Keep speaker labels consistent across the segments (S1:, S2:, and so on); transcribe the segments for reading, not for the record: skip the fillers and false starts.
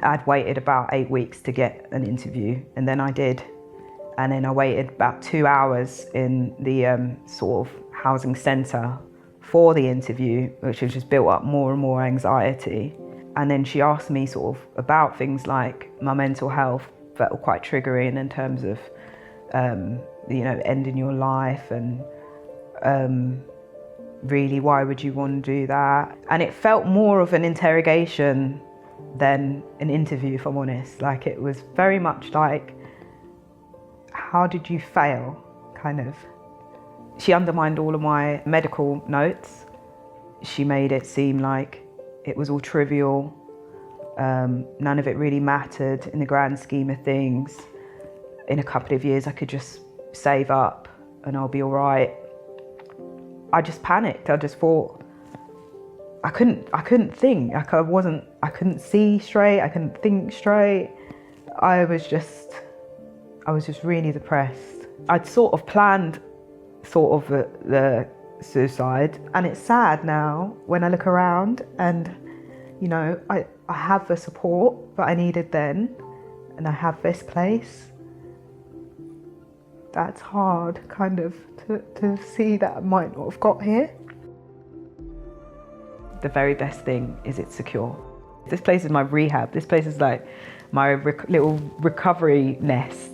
S1: I'd waited about 8 weeks to get an interview, and then I did. And then I waited about 2 hours in the sort of housing centre for the interview, which has just built up more and more anxiety. And then she asked me sort of about things like my mental health, that were quite triggering in terms of, ending your life and really, why would you want to do that? And it felt more of an interrogation than an interview, if I'm honest. Like, it was very much like, how did you fail, kind of. She undermined all of my medical notes. She made it seem like it was all trivial. None of it really mattered in the grand scheme of things. In a couple of years, I could just save up and I'll be all right. I just panicked. I just thought, I couldn't think. Like, I couldn't see straight. I couldn't think straight. I was just really depressed. I'd sort of planned the suicide, and it's sad now when I look around and, I have the support that I needed then, and I have this place. That's hard, kind of, to see that I might not have got here. The very best thing is it's secure. This place is my rehab. This place is like my little recovery nest.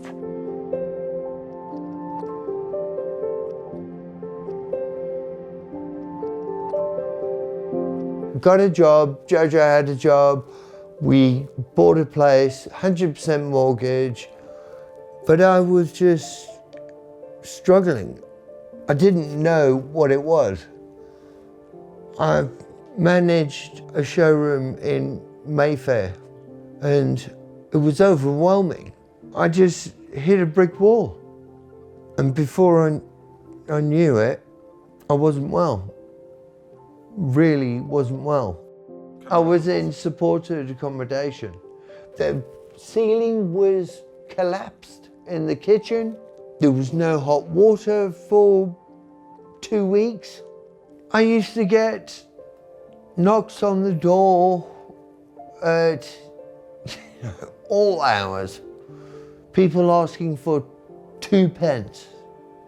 S2: Got a job, Jojo had a job, we bought a place, 100% mortgage, but I was just struggling. I didn't know what it was. I managed a showroom in Mayfair and it was overwhelming. I just hit a brick wall, and before I knew it, I wasn't well. Really wasn't well. I was in supported accommodation. The ceiling was collapsed in the kitchen. There was no hot water for 2 weeks. I used to get knocks on the door at all hours. People asking for 2 pence,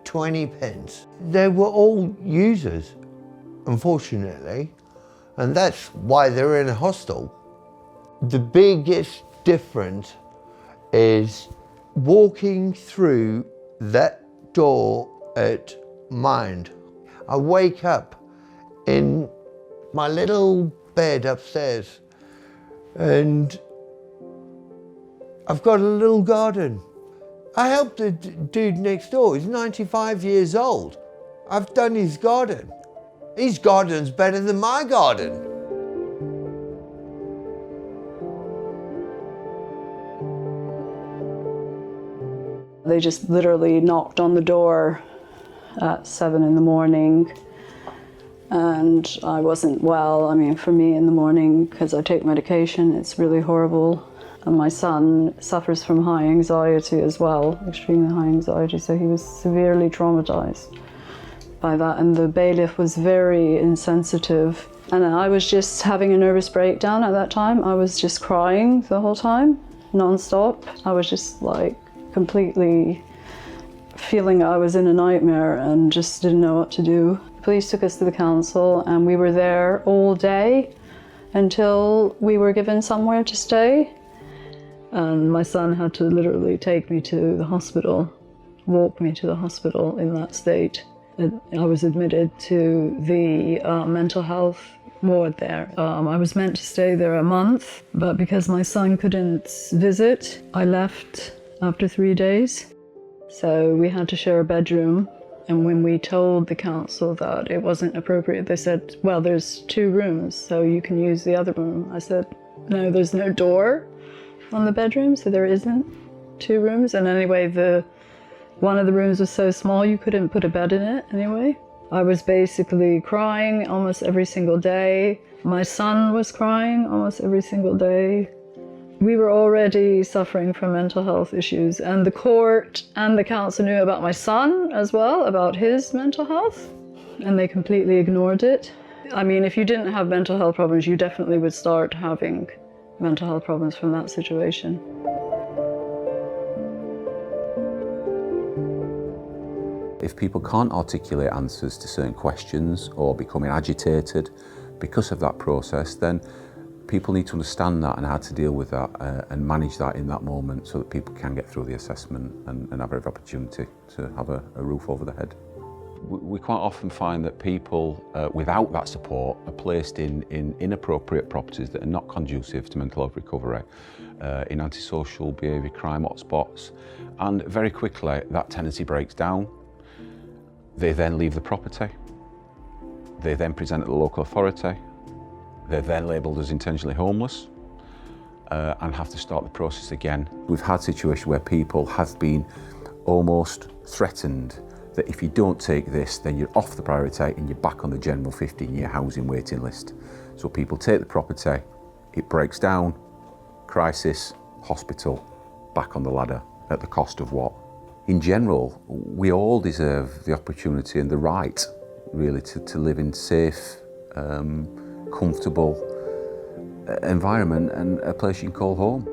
S2: 20 pence. They were all users, unfortunately, and that's why they're in a hostel. The biggest difference is walking through that door at Mind. I wake up in my little bed upstairs and I've got a little garden. I helped the dude next door. He's 95 years old. I've done his garden. His garden's better than my garden.
S3: They just literally knocked on the door at 7 in the morning, and I wasn't well. I mean, for me in the morning, because I take medication, it's really horrible. And my son suffers from high anxiety as well, extremely high anxiety, so he was severely traumatized by that, and the bailiff was very insensitive. And I was just having a nervous breakdown at that time. I was just crying the whole time, non-stop. I was just like completely feeling I was in a nightmare and just didn't know what to do. The police took us to the council and we were there all day until we were given somewhere to stay. And my son had to literally take me to the hospital, walk me to the hospital in that state. I was admitted to the mental health ward there. I was meant to stay there a month, but because my son couldn't visit, I left after 3 days. So we had to share a bedroom. And when we told the council that it wasn't appropriate, they said, well, there's 2 rooms, so you can use the other room. I said, no, there's no door on the bedroom, so there isn't 2 rooms. And anyway, one of the rooms was so small you couldn't put a bed in it anyway. I was basically crying almost every single day. My son was crying almost every single day. We were already suffering from mental health issues, and the court and the council knew about my son as well, about his mental health. and they completely ignored it. I mean, if you didn't have mental health problems, you definitely would start having mental health problems from that situation.
S4: If people can't articulate answers to certain questions or becoming agitated because of that process, then people need to understand that and how to deal with that and manage that in that moment so that people can get through the assessment and have every opportunity to have a roof over their head. We quite often find that people without that support are placed in inappropriate properties that are not conducive to mental health recovery, in antisocial behaviour crime hotspots, and very quickly that tenancy breaks down. They then leave the property, they then present at the local authority, they're then labelled as intentionally homeless and have to start the process again. We've had situations where people have been almost threatened that if you don't take this, then you're off the priority and you're back on the general 15-year housing waiting list. So people take the property, it breaks down, crisis, hospital, back on the ladder at the cost of what? In general, we all deserve the opportunity and the right, really, to live in safe, comfortable environment and a place you can call home.